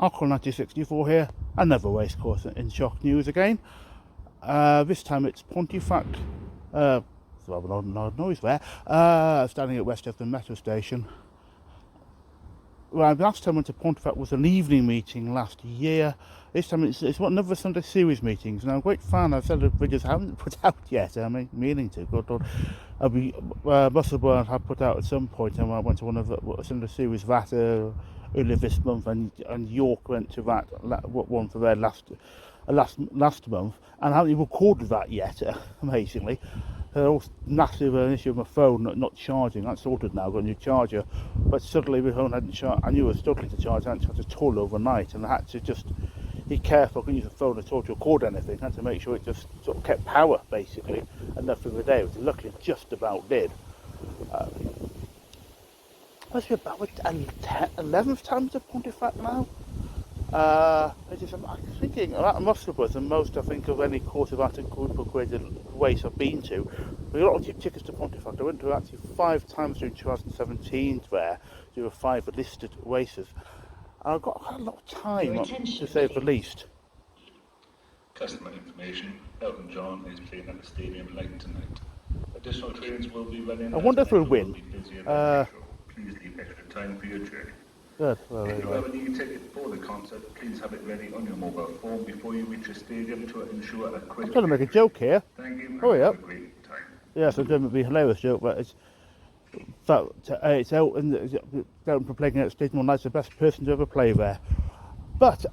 Uncle 1964 here, another racecourse in shock news again. This time it's Pontefract, it's rather an odd noise there, standing at Westchester Metro Station. Well, last time I went to Pontefract was an evening meeting last year. This time it's another Sunday series meetings, and I'm a great fan. I've said the videos I haven't put out yet. I'm meaning to. God, I'll be Musselburgh have put out at some point, and I went to one of the Sunday series that earlier this month, and York went to that one for their last month, and I haven't even recorded that yet. Amazingly, there was massive issue with my phone not charging. That's sorted now. I've got a new charger, but suddenly my phone hadn't charged. I knew it was struggling to charge. I hadn't charged at all overnight, and I had to just be careful. I couldn't use the phone at all to record anything. I had to make sure it just sort of kept power basically enough for the day, which luckily just about did. Must be about 11th time to Pontefract now. I'm thinking that must have been the most I think of any course of art and group of graded race I've been to. We got a lot of cheap tickets to Pontefract. I went to actually 5 times during 2017 there. There were 5 listed races. I've got a lot of time, to say the least. Customer information: Elton John is playing at the stadium late tonight. Additional trains will be running. I wonder if we'll win. Please leave extra time for your journey. Good. Well, if you have a new ticket for the concert, please have it ready on your mobile phone before you reach the stadium to ensure a quick. I'm trying to make a joke here. Thank you. Hurry up. Have a great time. Yes, I'm going to be a hilarious joke, but it's out and down for playing at Stadium all night's the best person to ever play there. But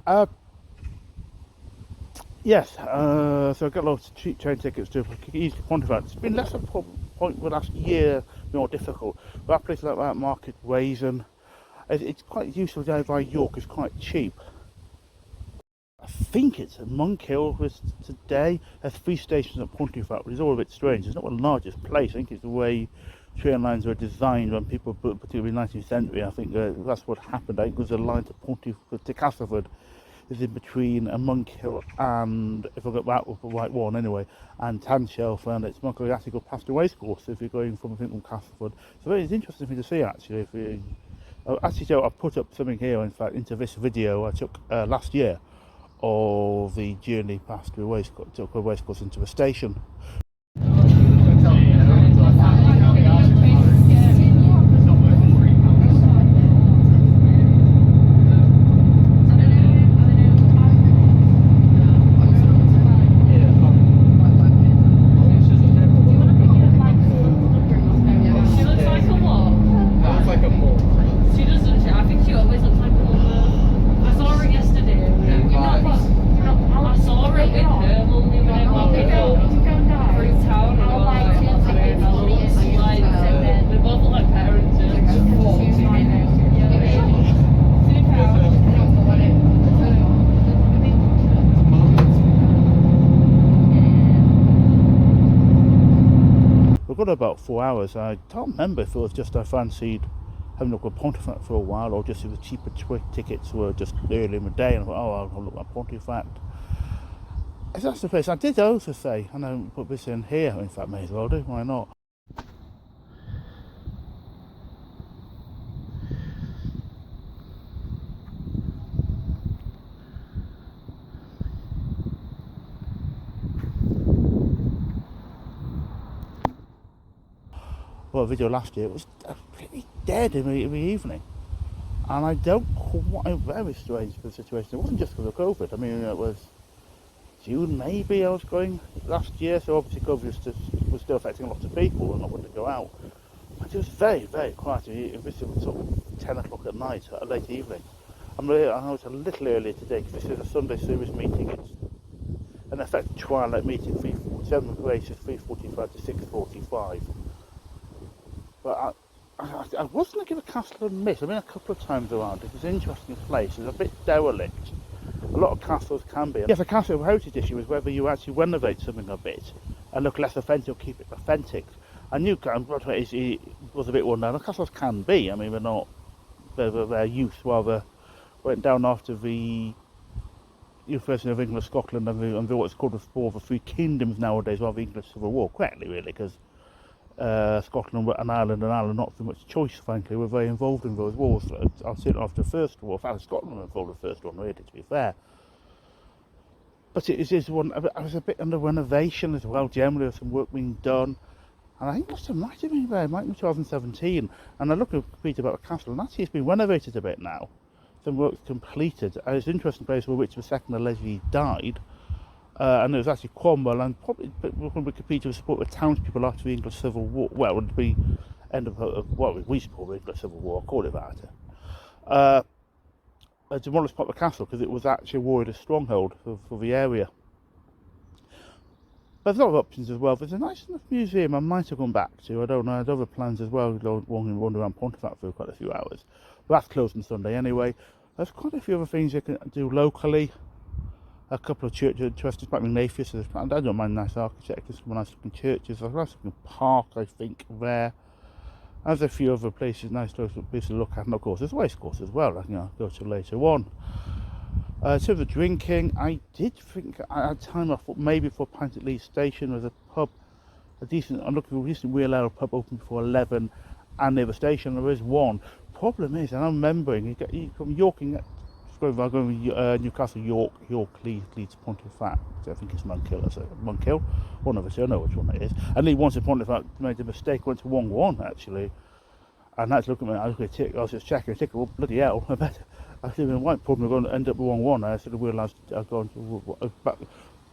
yes, so I got lots of cheap train tickets to easy Pontefract. It's been less of a point the last year, more difficult. But that place like that, Market Wazen, it's quite useful down by York. It's quite cheap. I think it's at Monk Hill today. There's 3 stations at Pontefract, which is all a bit strange. It's not the largest place. I think it's the way train lines were designed when people, particularly in the 19th century. I think that's what happened. I think there was a line to Castleford is in between a Monk Hill and, if I got that with the right one anyway, and Tanshelf, and it's Monk Hill. You have to go past the racecourse if you're going from, I think, from Castleford. So it's interesting thing to see actually. Actually, I put up something here, in fact, into this video I took last year of the journey past the racecourse, took a racecourse into a station. We've got about 4 hours. I can't remember if it was just I fancied having a look at Pontefract for a while, or just if the cheaper tickets were just early in the day, and I thought, oh, I'll look at Pontefract. If that's the place, I did also say, and I put this in here, in fact, may as well do, why not? Well, video last year, it was pretty dead in the evening, and I don't quite, very strange for the situation. It wasn't just because of COVID. I mean, it was June maybe I was going last year, so obviously COVID was still affecting lots of people and not wanting to go out. But it was very, very quiet. This was sort of 10 o'clock at night, a late evening. I know it's a little earlier today because this is a Sunday series meeting. It's an effective twilight meeting, 7 races, 3:45 to 6:45. But I was going to give a castle a miss. I've been a couple of times around. It was an interesting place. It's a bit derelict. A lot of castles can be. Yes, a castle heritage issue is whether you actually renovate something a bit and look less authentic or keep it authentic. I knew it was a bit worn down. The castles can be. I mean, they're not. Their use rather went down after the University of England, Scotland, and what's called the 3 Kingdoms nowadays, rather than English Civil War. Correctly, really, because Scotland and Ireland not so much choice, frankly, were very involved in those wars. I'll say after the First War, in fact, Scotland were involved in the First War, really, to be fair. But it is one, I was a bit under renovation as well, generally, with some work being done. And I think it might have been there, it might have been 2017. And I looked at Wikipedia about the castle, and actually it's been renovated a bit now. Some work's completed. And it's an interesting place where Richard II allegedly died. And it was actually Cromwell, and probably from Wikipedia was support with townspeople after the English Civil War. Well, it would be end of what we support the English Civil War, I'll call it that. Demolished part of the castle because it was actually a warrior stronghold for the area. But there's a lot of options as well. There's a nice enough museum I might have gone back to. I don't know, I had other plans as well, wandering around Pontefract for quite a few hours. But that's closed on Sunday anyway. There's quite a few other things you can do locally. A couple of churches interested, like Ignatius. I don't mind nice architecture, some nice looking churches. There's a nice looking park, I think, there. There's a few other places, nice places to look at, and of course there's a racecourse as well, I can go to later on. In terms of drinking, I did think I had time I thought maybe for a pint at Leeds Station. There's a pub, I'm looking for a recent real ale pub open before 11, and near the station there is one. Problem is, and I'm remembering, you from Yorking, going Newcastle, York, Leeds, Pontefract. I think it's Monkhill, one of us. I know which one it is. And he once at Pontefract made a mistake, went to Wong Won actually. And that's looking at me. I was just checking. I think, well, bloody hell! I bet. I said, "White problem. We're going to end up with Wong Won." I sort of realised I'd gone to.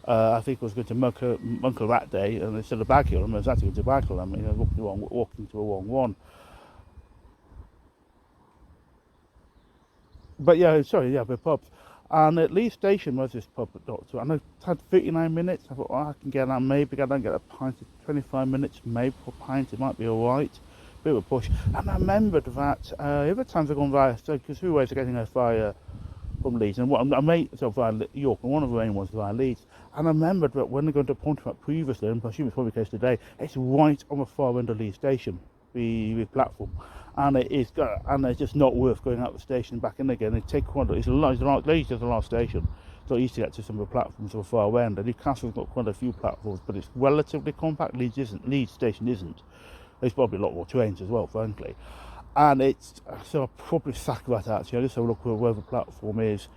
I think I was going to Monkhill that day, and instead of Baghill, I was actually going to Baghill. I mean, I was walking to a Wong Won. But yeah, sorry, yeah, the pubs. And at Leeds Station was this pub at Doctor, and I had 39 minutes. I thought, oh, I can get out, maybe I don't get a pint of 25 minutes, maybe for a pint, it might be alright. Bit of a push. And I remembered that other times I've gone via, because two ways of getting there via from Leeds, and I made so via York, and one of the main ones via Leeds. And I remembered that when I go to Pontefract previously, and I assume it's probably the case today, it's right on the far end of Leeds Station, the platform. And it's just not worth going out the station and back in again. They take quite Leeds is the last station, so you used to get to some of the platforms on the far end. And Newcastle's got quite a few platforms, but it's relatively compact. Leeds Station isn't. There's probably a lot more trains as well, frankly. And it's so I'll probably sack that actually. I just have a look where the platform is.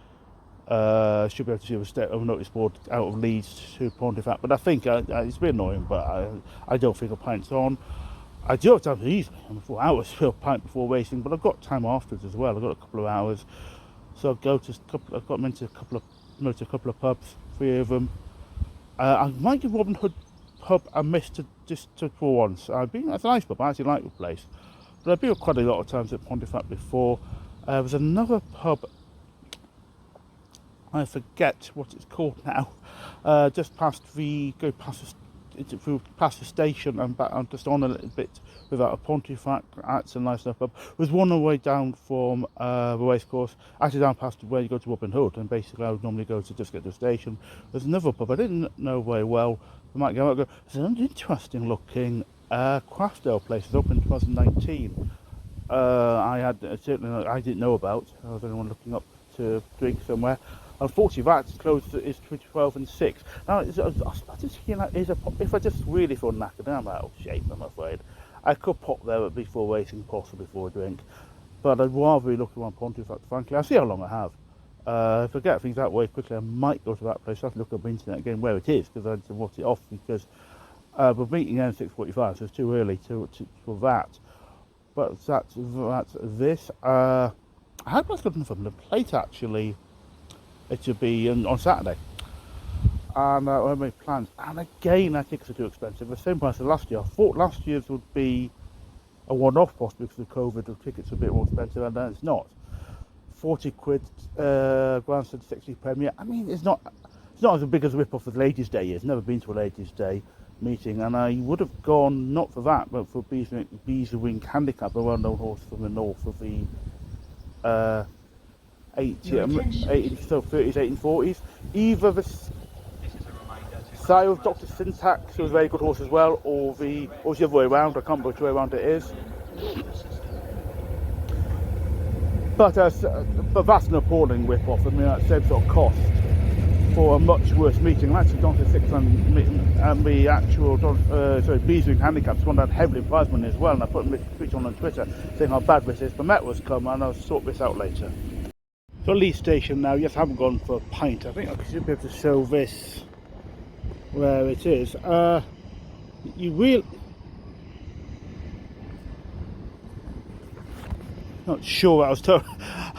Should be able to see a notice board out of Leeds to Pontefract, but I think it's a bit annoying. But I don't think a pint's on. I do have time easily. I'm 4 hours for a pint before racing, but I've got time afterwards as well. I've got a couple of hours, so I'll go to I've got into a couple of pubs, 3 of them. I might give Robin Hood pub a miss just for once. It's a nice pub. I actually like the place, but I've been quite a lot of times at Pontefract before. There's another pub. I forget what it's called now. Just past the past the station and back, I'm just on a little bit without a Pontefract. That's a nice enough pub. There's one on the way down from the racecourse, actually down past where you go to Robin Hood, and basically I would normally go to just get to the station. There's another pub I didn't know very well. We might go. There's an interesting looking craft ale place. It's opened in 2019. I didn't know about. I was only one looking up to drink somewhere. Unfortunately, that's closed. It's between 12 and 6. Now, I just if I just really feel knackered, I'm out of shape, I'm afraid. I could pop there before racing, possibly before a drink. But I'd rather be looking around Pontefract, frankly. I'll see how long I have. If I get things out way quickly, I might go to that place. I have to look up the internet again where it is, because I need to watch it off, because we're meeting at 6:45, so it's too early for that. But that's this. I had was looking for the plate, actually. It should be on Saturday, and I made plans. And again, I think it's too expensive. The same price as last year. I thought last year's would be a one-off cost because of COVID. The tickets are a bit more expensive, and then it's not. 40 quid, Grandstand 60 Premier. I mean, it's not as big as a rip-off as Ladies' Day is. Never been to a Ladies' Day meeting, and I would have gone not for that, but for Beeswing Handicap, a well-known horse from the north of the 30s, 1840s. Either the sire of Dr. Syntax, who was a very good horse as well, or the other way around. I can't remember which way around it is. But that's an appalling rip-off. I mean, that same sort of cost. for a much worse meeting. I'm actually gone to 6-man meeting and the actual Beeswing Handicaps one that had heavily prize money as well, and I put a tweet on Twitter saying how bad this is. The Met was come, and I'll sort this out later. So Lee Station now, yes, I haven't gone for a pint. I think I should be able to show this where it is. You will not sure what I was told.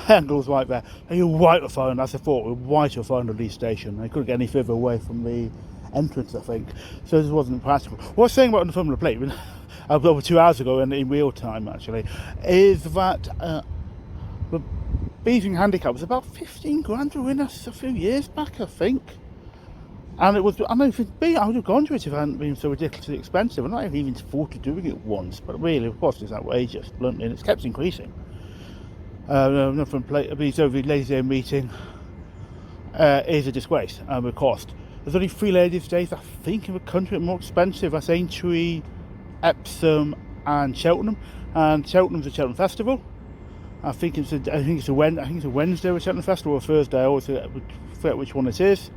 Angle's right there. And you're white to find, as I thought, we're white to find the Lee Station. I couldn't get any further away from the entrance, I think. So this wasn't practical. What I was saying about the Formula Plate, over 2 hours ago in real time actually, is that the Beesing Handicap was about 15 grand to win us a few years back, I think. And it was, I know, I would have gone to it if it hadn't been so ridiculously expensive. I'm not even thought of doing it once, but really, of course, it's outrageous, bluntly, and it's kept increasing. From the Ladies' Day meeting is a disgrace with cost. There's only 3 Ladies' Days, I think, in the country more expensive. That's Aintree, Epsom, and Cheltenham. And Cheltenham's a Cheltenham Festival. I think it's a Wednesday with Cheltenham Festival or Thursday. I always forget which one it is.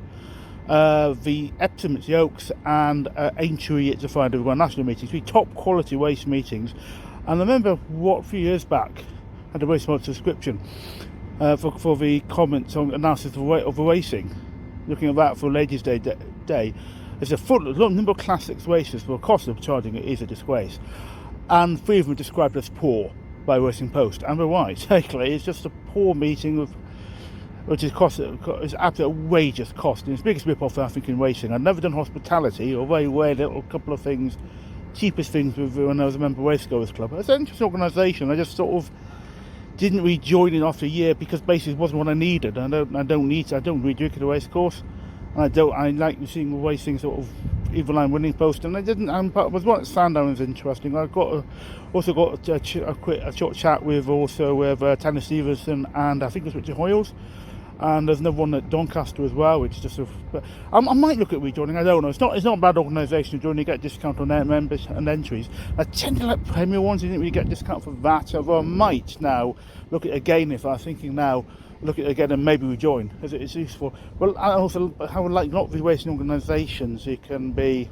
The Epsom it's the Oaks, and Aintree it's a Friday one national meeting. 3 top quality race meetings. And I remember a few years back had a race subscription for the comments on analysis of the racing. Looking at that for Ladies' Day, there's a number of classics races. For the cost of charging it is a disgrace, and 3 of them are described as poor by Racing Post, and they're right. Actually, it's just a poor meeting which is absolutely outrageous cost, and it's the biggest rip-off I think in racing. I've never done hospitality, or very rare little couple of things, cheapest things when I was a member of Racecourse Club. It's an interesting organisation. I just sort of didn't rejoin it after a year because basically it wasn't what I needed. I don't really drink at a racecourse, and I like seeing racing sort of either line winning post, and I didn't. But was what Sandown is interesting. I also got a short chat with Tanner Stevenson and I think it was Richard Hoyles. And there's another one at Doncaster as well, which is just I might look at rejoining. I don't know. It's not a bad organisation to join. You get discount on their members and entries. I tend to like Premier ones. You didn't really get discount for that. Although I might now look at it again if I'm thinking now. Look at it again and maybe rejoin as it's useful. Well, I also how like not the racing organisations you can be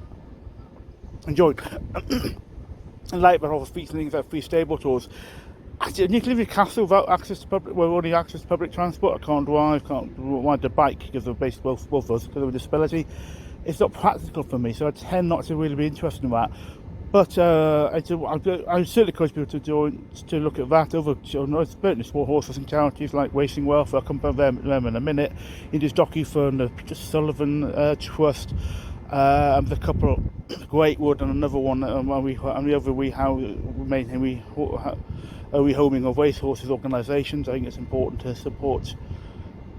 enjoyed. And like the whole things like free stable tours. Actually, you can live in Castle without access to public. Well, only access to public transport. I can't ride the bike because of basically both of us because of a disability. It's not practical for me, so I tend not to really be interested in that. But I certainly encourage people to look at that. Certainly small horse racing charities like Racing Wealth. I'll come back them in a minute. Indus Jockey Fund, the Peter Sullivan Trust, and a couple of Greatwood, and another one. Rehoming of racehorses organisations. I think it's important to support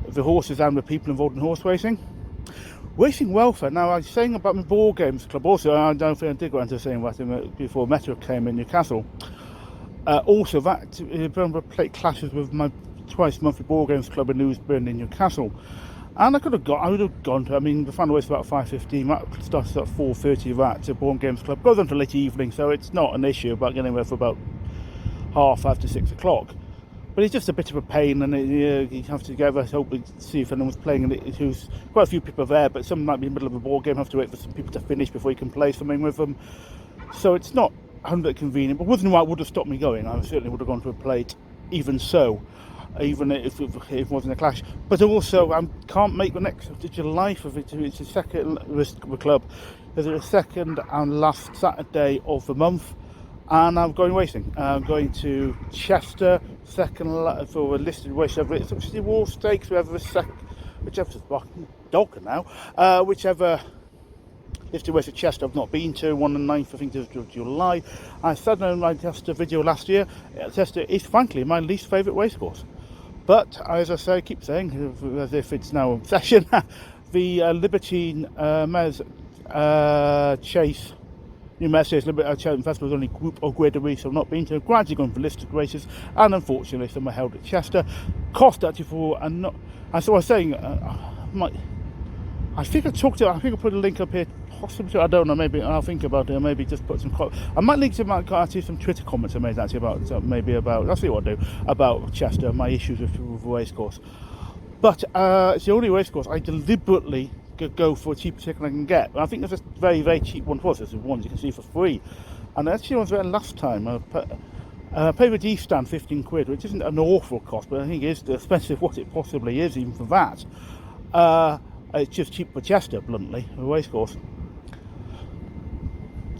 the horses and the people involved in horse racing. Racing welfare. Now, I was saying about my ball games club. Also, I don't think I did go into saying that before Metro came in Newcastle. Also, that plate clashes with my twice monthly ball games club in Newsburn in Newcastle. And I would have gone to. I mean, the final race about 5:15. That starts at 4:30. That ball games club goes on to late evening, so it's not an issue about getting there for about 5:30 to 6 o'clock, but it's just a bit of a pain, and you have to go over, hopefully see if anyone's playing it. Who's quite a few people there, but some might be in the middle of a ball game, have to wait for some people to finish before you can play something with them. So it's not 100% convenient, but wasn't why it would have stopped me going. I certainly would have gone to a plate, even so, even if it wasn't a clash. But also, I can't make the next July for it. It's the second club. There's a second and last Saturday of the month. And I'm going racing. I'm going to Chester, second for a listed race. It's actually Wall Stakes, whichever dog now, whichever listed race at Chester I've not been to. 1 and 9th, I think, of July. I said in my Chester video last year, Chester is frankly my least favourite racecourse. But as I keep saying, as if it's now an obsession, the Libertine Mares Chase. New Mercedes Cheltenham Festival is only group or graded race I've not been to. Gradually going for listed races, and unfortunately some are held at Chester. Cost actually for and not. And so I was saying, I think I put a link up here. Possibly, I don't know. Maybe I'll think about it. Or maybe just put some. I might link to actually some Twitter comments I made actually about. I'll see what I do about Chester. My issues with the racecourse. But it's the only racecourse I deliberately go for a cheaper ticket I can get. I think there's a very, very cheap one for us. There's ones you can see for free. And actually I was there last time. I paid the D stand 15 quid, which isn't an awful cost, but I think it is expensive what it possibly is, even for that. It's just cheap for Chester, bluntly, a racecourse.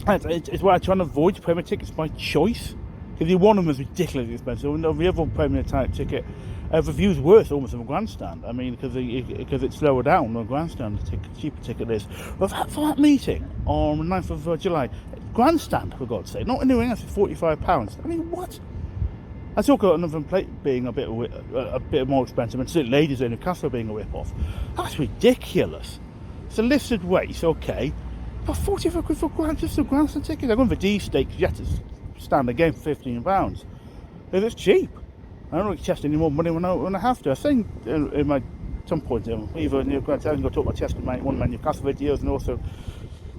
It's why I try and avoid Premier tickets by choice. Because the one of them is ridiculously expensive, and the other Premier type ticket, the view's worse almost than a grandstand. I mean, because it's lower down than a grandstand, cheaper ticket is. But for that meeting on the 9th of July, grandstand, for God's sake, not anything else, £45. I mean, what? I talk about another plate being a bit more expensive, and St Ladies in Newcastle being a rip-off. That's ridiculous. It's a listed race, okay, but 45 quid for just a grandstand ticket. I'm going for D stakes yet to stand a game for £15. If it's cheap, I don't really Chester any more money when I have to. I think in my some point, either in I can go talk about Chester, one of my Newcastle videos, and also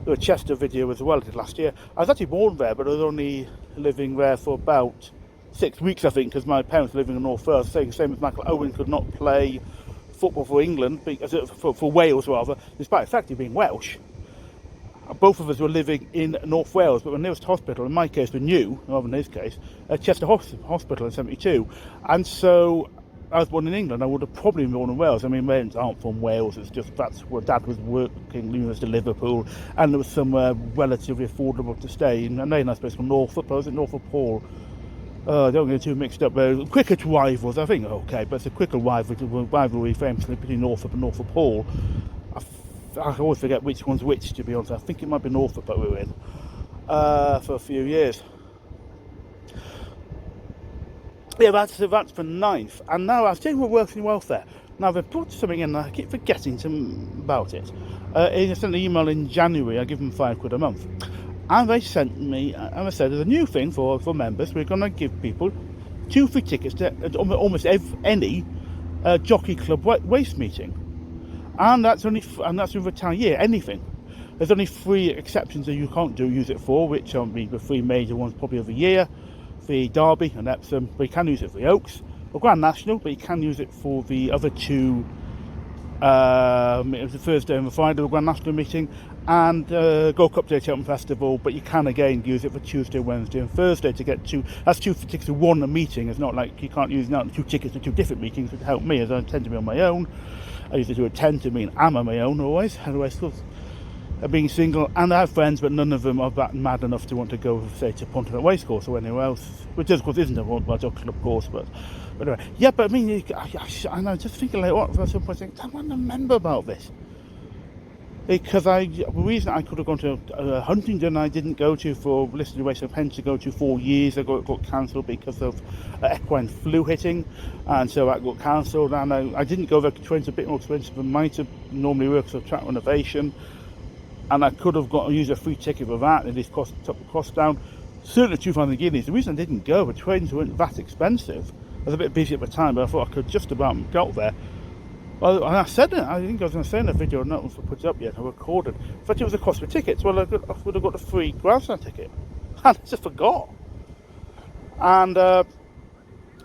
a Chester video as well I did last year. I was actually born there, but I was only living there for about 6 weeks, I think, because my parents were living in North Wales. Same as Michael Owen could not play football for England, for Wales rather, despite the fact of being Welsh. Both of us were living in North Wales, but the nearest hospital, in my case, we knew, rather than his case, Chester Hospital in 72. And so I was born in England. I would have probably been born in Wales. I mean, my parents aren't from Wales. It's just that's where Dad was working, to Liverpool, and there was somewhere relatively affordable to stay in. A very nice place called Norfolk. I was at Norfolk Hall. Don't get too mixed up. Cricket rivals, I think, okay, but it's a cricket rivalry famously between Norfolk and Norfolk Hall. I always forget which one's which, to be honest. I think it might be Norfolk that we were in for a few years. Yeah, that's for 9th. And now I've taken my working welfare. Now they've put something in, and I keep forgetting about it. I sent an email in January. I give them £5 a month. And they sent me, and I said, there's a new thing for members. We're going to give people 2 free tickets to almost any jockey club race meeting. And that's over the entire year, anything. There's only 3 exceptions that you can't use it for, which are the 3 major ones probably of the year. The Derby and Epsom, but you can use it for the Oaks. Or Grand National, but you can use it for the other 2. It was the Thursday and the Friday, the Grand National meeting. And Gold Cup Day Cheltenham Festival, but you can again use it for Tuesday, Wednesday and Thursday to get 2. That's 2 tickets to 1 meeting. It's not like you can't use 2 tickets to 2 different meetings, which help me, as I tend to be on my own. I used to attend to mean I'm on my own always, otherwise still being single, and I have friends, but none of them are that mad enough to want to go, say, to Pontefract Racecourse or anywhere else, which of course isn't a Royal Club course, but anyway. Yeah, but I mean, I'm just thinking like, what, at some point, I want to remember about this. Because the reason I could have gone to Huntingdon, I didn't go to for listed race of Pence to go to 4 years ago. It got cancelled because of equine flu hitting, and so that got cancelled. And I didn't go there because trains a bit more expensive than might have normally worked for track renovation. And I could have used a free ticket for that, and this took the cost down. Certainly 2,000 guineas. The reason I didn't go, the trains weren't that expensive. I was a bit busy at the time, but I thought I could just about get there. Well, and I said it, I think I was going to say in the video, not if I put it up yet, I recorded. But it was the cost of tickets. Well, I would have got a free grandstand ticket. And I just forgot. And I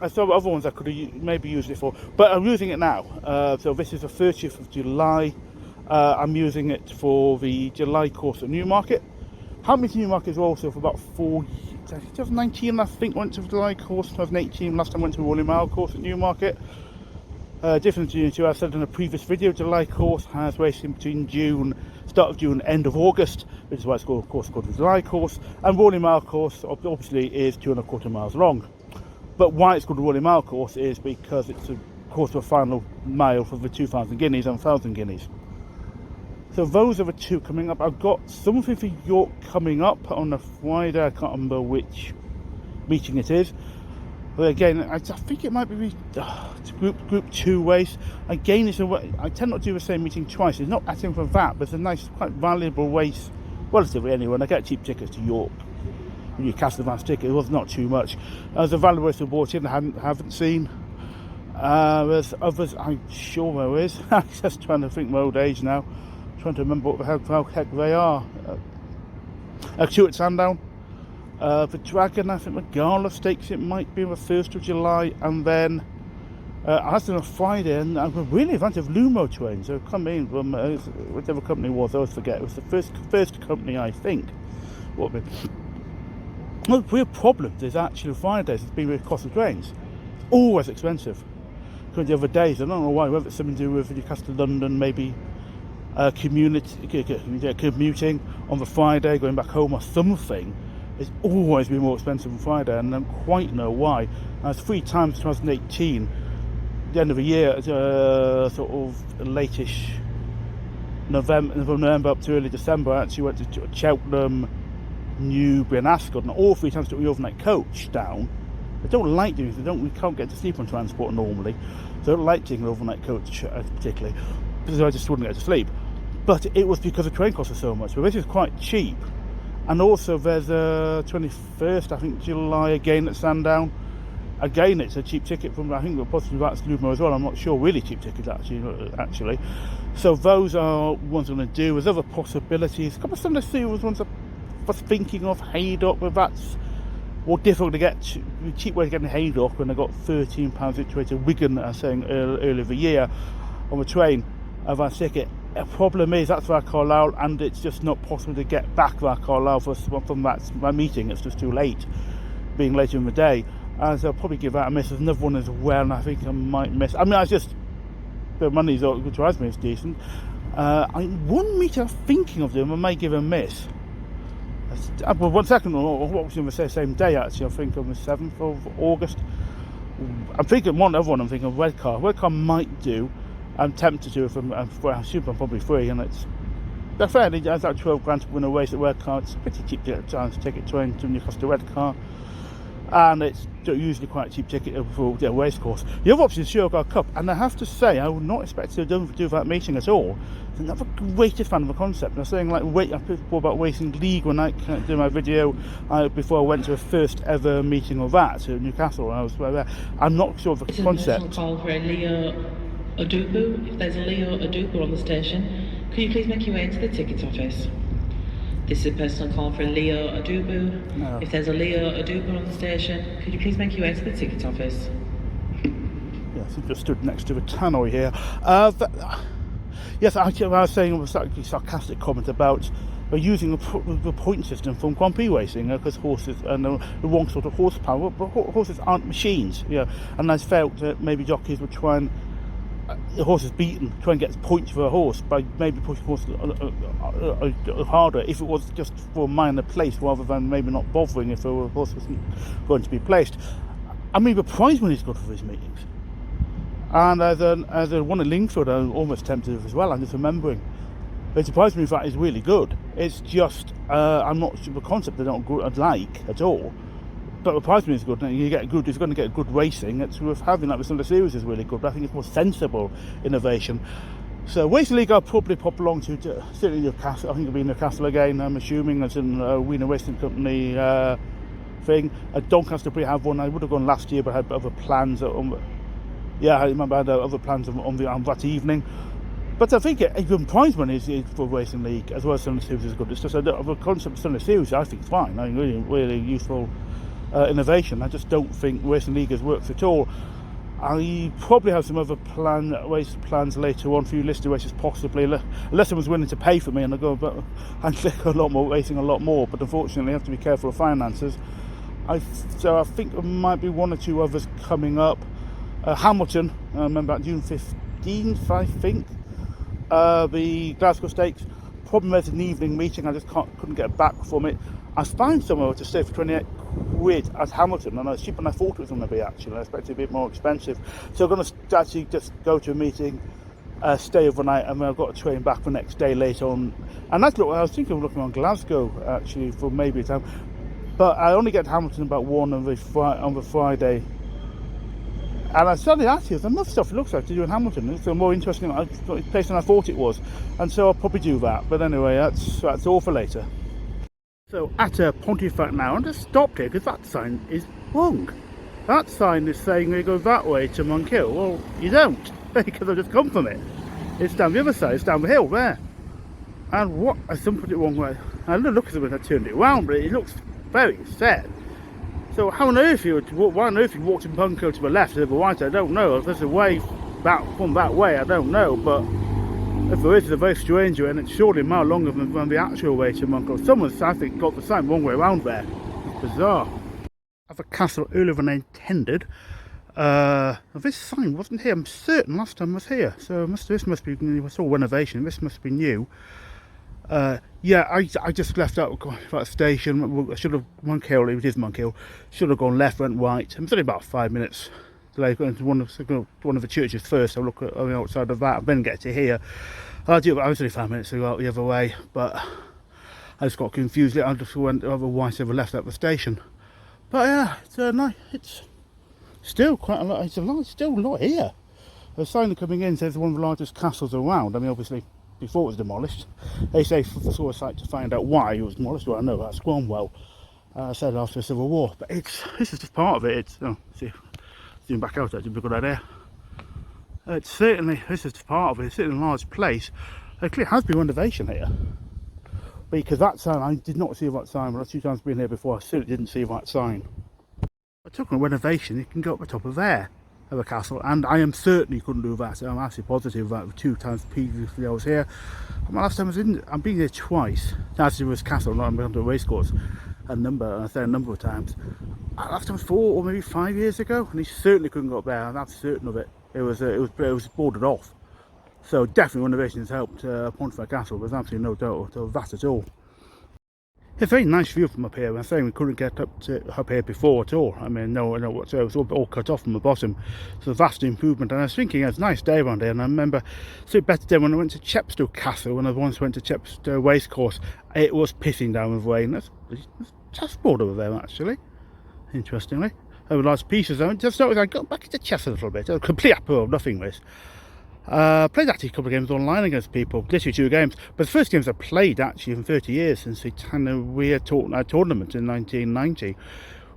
thought other ones I could have maybe used it for. But I'm using it now. So this is the 30th of July. I'm using it for the July course at Newmarket. Haven't been to Newmarket as well, so for about 4 years. 2019, I think, went to the July course. 2018, last time I went to the Rolling Mile course at Newmarket. Different to I said in a previous video, July course has racing between start of June, end of August, which is why it's called, of course, called the July course. And Rolling Mile course obviously is 2.25 miles long. But why it's called the Rolling Mile course is because it's a course for a final mile for the 2,000 guineas and 1,000 guineas. So those are the 2 coming up. I've got something for York coming up on a Friday. I can't remember which meeting it is. But again, I think it might be group 2 race. Again, I tend not to do the same meeting twice. It's not asking for that, but it's a nice, quite valuable race, relatively anyway. And I get cheap tickets to York. Newcastle advance ticket, it was not too much. There's a valuable race I bought in, I haven't seen. There's others, I'm sure there is. I'm just trying to think my old age now. Trying to remember what the heck they are. Two at Sandown. The Dragon, I think Magala Stakes, it might be on the 1st of July, and then I was on a Friday, and I was really advantage of Lumo trains. They come in from whatever company it was. I always forget. It was the first company, I think. What? Well, the real problem is actually Fridays. It's been really costly trains. It's always expensive. Because the other days, I don't know why. Whether it's something to do with Newcastle to London, maybe commuting on the Friday, going back home or something. It's always been more expensive on Friday, and I don't quite know why. I was 3 times in 2018. The end of the year, sort of late-ish November up to early December. I actually went to Cheltenham, Newbury and Ascot, and all 3 times took the overnight coach down. I don't like doing it. We can't get to sleep on transport normally, so I don't like taking an overnight coach particularly, because I just wouldn't get to sleep. But it was because the train costs so much. But this is quite cheap, and also there's a 21st, I think, July again at Sandown. Again, it's a cheap ticket from, I think, possibly that's Lumo as well. I'm not sure. Really cheap tickets, actually. So those are ones I'm going to do. There's other possibilities. A couple of Sunday series ones I was thinking of. Haydock, but that's more difficult to get. The cheap way to get in Haydock when I got £13 each way to Wigan, I was saying earlier the year, on the train of our ticket. The problem is that's via Carlisle, and it's just not possible to get back via Carlisle from that meeting. It's just too late, being later in the day. So I'll probably give that a miss. There's another one as well, and I think I might miss. I mean, the money's which drives me is decent. One meeting I'm thinking of doing, I may give a miss. Well, 1 second, what was going to say? Same day actually. I think on the 7th of August. I'm thinking other one. I'm thinking of Redcar. Redcar might do. I'm tempted to if I assume I'm probably free, and they're fairly. It's like 12 grand to win a race at Redcar. It's pretty cheap to take a train to Newcastle to Redcar. And it's usually quite a cheap ticket for a racecourse. The other option is Sugar Cup, and I have to say, I would not expect to do that meeting at all. I'm not the greatest fan of the concept. I was saying, I thought about Racing League when I did my video before I went to a first ever meeting of that at Newcastle. I'm not sure of the concept. It's a call for a Leo Adubu. If there's a Leo Adubu on the station, could you please make your way to the ticket office? This is a personal call for Leo Adubu. No. If there's a Leo Adubu on the station, could you please make your way to the ticket office? Yeah, I think I stood next to a tannoy here. Yes, I was saying a slightly sarcastic comment about using the point system from Grand Prix racing, because horses and the wrong sort of horsepower. But horses aren't machines, and I felt that maybe jockeys would try and the horse is beaten, try and get points for a horse by maybe pushing the horse harder if it was just for a minor place, rather than maybe not bothering if a horse wasn't going to be placed. I mean, the prize money is good for these meetings. And as a one in Lingfield, I'm almost tempted as well. I'm just remembering. The prize money, in fact, is really good. It's just I'm not sure the concept I'd like at all. But the prize money is good, and you're going to get good racing. It's worth having that with some of the series is really good, but I think it's more sensible innovation. So Racing League I'll probably pop along to certainly Newcastle. I think it'll be Newcastle again, I'm assuming, as in Wiener Racing Company thing. Doncaster probably have one. I would have gone last year, but I had other plans. I remember I had other plans on that evening. But I think even prize money is for Racing League, as well as some of the series is good. It's just the concept of some of the series I think is fine. I mean, really, really useful innovation. I just don't think Racing League works at all. I probably have some other race plans later on for you listed races, possibly, unless someone's willing to pay for me and I go and click a lot more racing, a lot more. But unfortunately, I have to be careful of finances. So I think there might be 1 or 2 others coming up. Hamilton, I remember June 15th, I think. The Glasgow Stakes. Problem is, an evening meeting. I just couldn't get back from it. I found somewhere to stay for 28 quid at Hamilton, and it's cheaper than I thought it was going to be. Actually, I expected it to be a bit more expensive. So I'm going to actually just go to a meeting, stay overnight, and then I've got a train back the next day later on. And that's what I was thinking of looking on Glasgow actually for maybe a time, but I only get to Hamilton about 1 on the Friday. And I suddenly actually there's enough stuff it looks like to do in Hamilton. It's a more interesting place than I thought it was, and so I'll probably do that. But anyway, that's all for later. So at Pontefract now, and I just stopped here because that sign is wrong. That sign is saying we go that way to Monkhill. Well, you don't, because I've just come from it. It's down the other side, it's down the hill there. And what, someone put it wrong way. I look at it when I turned it around, but it looks very set. So how on earth why on earth you walked in Bunko to the left and the right, I don't know. If there's a way back from that way, I don't know, but if there is, it's a very strange way, and it's surely a mile longer than the actual way to Bunko. Someone's, I think, got the sign wrong way around there. It's bizarre. At the castle earlier than I intended. This sign wasn't here, I'm certain last time I was here, so this must be, it's all renovation, this must be new. Yeah, I just left out that station. I should have, Monk Hill, it is Monk Hill, should have gone left, went right. I'm only about 5 minutes delay going to one of the churches first. I'll look at on the outside of that and then get to here. I was only 5 minutes to go out the other way, but I just got confused. I just went over right over left at the station. But yeah, it's nice. It's still quite a lot. It's still a lot here. The sign coming in says one of the largest castles around. I mean, obviously, before it was demolished, they say saw a site to find out why it was demolished. Well, I know that's Cromwell. Said after the Civil War, but this is just part of it. It's zoom back out. That's a good idea. It's certainly, this is just part of it. It's certainly a large place. There clearly has been renovation here, because that sign, I did not see that sign. But I've 2 times been here before, I certainly didn't see that sign. But talking about renovation, you can go up the top of there of the castle, and I am certain you couldn't do that. I'm actually positive that the 2 times previously I was here. And my last time I was in, I've been here twice. That's in this castle, not on the racecourse. I say a number of times. Last time was 4 or maybe 5 years ago, and he certainly couldn't go up there. I'm certain of it. It was boarded off. So definitely renovations helped Pontefract Castle. There's absolutely no doubt of that at all. It's a very nice view from up here. I'm saying we couldn't get up here before at all. I mean, no whatsoever. It was all cut off from the bottom. So a vast improvement. And I was thinking, it was a nice day around here. And I remember it's a better day when I went to Chepstow Castle. When I once went to Chepstow Racecourse, it was pissing down with rain. That's chessboard over there, actually. Interestingly, over large pieces. I just noticed I got back into chess a little bit. A complete apple of nothingness. Played actually a couple of games online against people, literally 2 games. But the first games I played actually in 30 years since the weird tournament in 1990.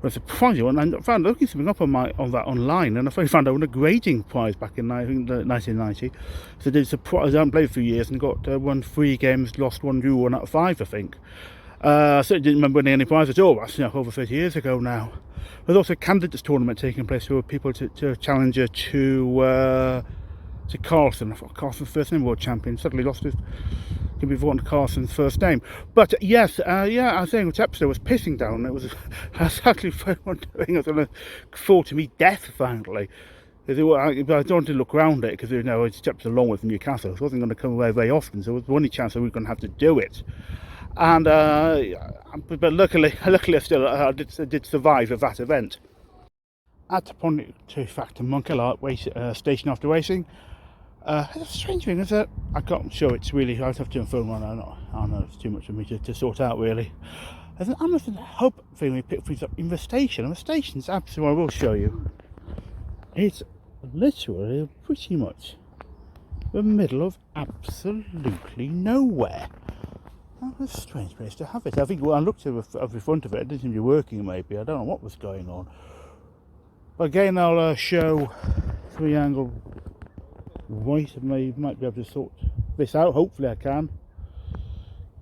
Was surprising, and I found looking something up on that online, and I finally found I won a grading prize back in 1990. So I did surprise. I haven't played for a few years and got won 3 games, lost 1, drew 1 out of 5, I think. I certainly didn't remember winning any prize at all. That's over 30 years ago now. There's also a candidates tournament taking place for people to challenge her to Carlson. I thought Carlson's first name world champion. Suddenly lost his. Can be voting Carlson's first name. But yes, yeah, I was saying Chepstow was pissing down. It was exactly what doing. I was going to fall to me death finally. I don't want to look around it because it's Chepstow long way from Newcastle. So I wasn't going to come away very often. So it was the only chance that we were going to have to do it. And but luckily I did survive of that event. At Pontefract Racecourse station after racing, a strange thing is that I can't show it's really. I'd have to turn the phone on. I don't know, it's too much for me to sort out really. There's an Amazon hub thing we picked things up in the station, and the station's absolutely, I will show you. It's literally pretty much the middle of absolutely nowhere. That's a strange place to have it. I think when I looked at the front of it, it didn't seem to be working maybe. I don't know what was going on. But again, I'll show 3-angle right. I might be able to sort this out. Hopefully I can.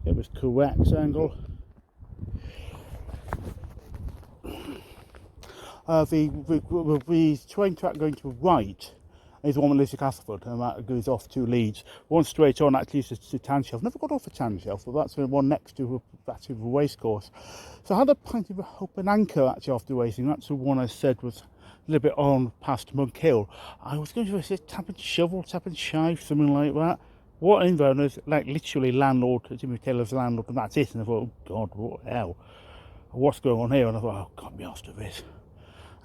It was correct angle. The train track going to the right is the one that leads to Castleford, and that goes off to Leeds. One straight on actually leads to Tanshelf. Never got off of Tanshelf, but that's the one next to the racecourse. So I had a pint of open anchor actually after racing. That's the one I said was a little bit on past Monk Hill. I was going to say tap and shovel, tap and shive, something like that. What in there is like literally landlord, Jimmy Taylor's landlord, and that's it. And I thought, oh God, what the hell? What's going on here? And I thought, oh, can't be asked of this.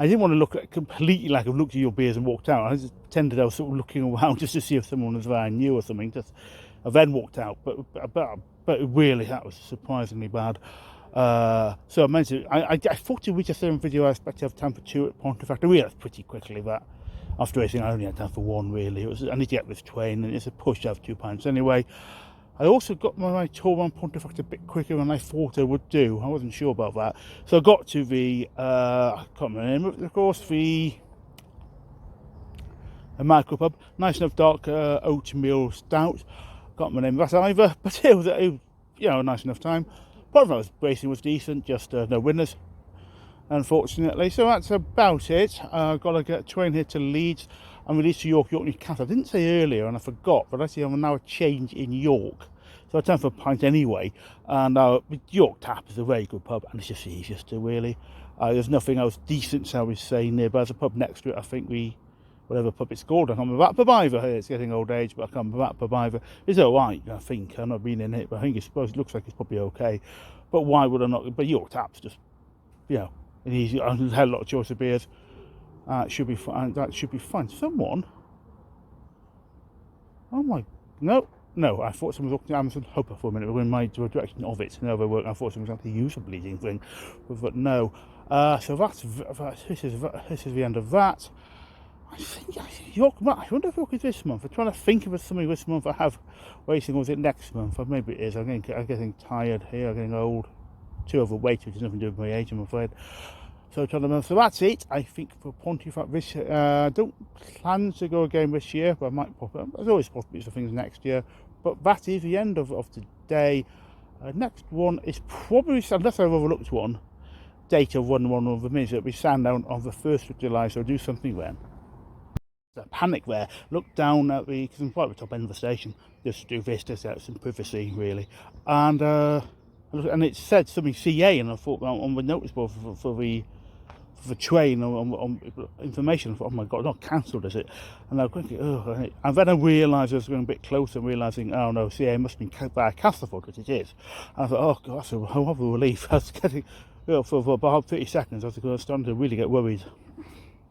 I didn't want to look at completely like I've looked at your beers and walked out. I just pretended I was sort of looking around just to see if someone was there I knew or something. I then walked out, but really that was surprisingly bad. So I mentioned I thought to reach a certain video I expect to have time for 2 at Pontefract. I realised pretty quickly that after racing I only had time for 1 really. I need to get this train, and it's a push to have 2 pints anyway. I also got my tour around Pontefract a bit quicker than I thought I would do. I wasn't sure about that. So I got to the, I can't remember the name of it, of course, the micro pub. Nice enough dark oatmeal stout. Can't remember the name of that either, but it was a nice enough time. Apart from that, racing was decent, just no winners. unfortunately. So that's about it. I've got to get a train here to Leeds. I'm released to York, Newcastle. I didn't say earlier, and I forgot, but actually I'm now a change in York. So I turn for a pint anyway. And York Tap is a very good pub, and it's just the easiest to really. There's nothing else decent, shall we say, nearby. There's a pub next to it, I think whatever pub it's called, I can't remember. Pub either. It's getting old age, but I can't remember pub either. It's alright, I think. I've not been in it, but I think it looks like it's probably okay. But why would I not? But York Tap's just, an easy. I had a lot of choice of beers. Should be fine. That should be fine. Someone. Oh my. No. I thought someone was looking at Amazon Hopper for a minute. We're in my direction of it. No, I thought someone was actually use a bleeding thing, but no. So that's this is the end of that. I think York. I wonder if York is this month. I'm trying to think of something this month I have racing, or is it next month? Or maybe it is. I'm getting tired here. I'm getting old. Too overweight, which has nothing to do with my age, I'm afraid. So I'm trying to remember. So that's it. I think for Pontefract this year. I don't plan to go again this year, but I might pop up. There's always possibilities for things next year. But that is the end of today. Next one is probably, unless I've overlooked one, date of one of them is, it'll be Sandown on the 1st of July, so I'll do something then. Panic there, look down at because I'm right at the top end of the station, just to do this, just out some privacy really, and it said something CA, and I thought on the notice board for the train on information, I thought, oh my god, not cancelled is it? And I quickly, and then I realised I was going a bit closer, realising, oh no, CA must have been by Castleford, which it is. And I thought, oh god, that's a horrible relief. I was getting, for about 30 seconds, I was starting to really get worried.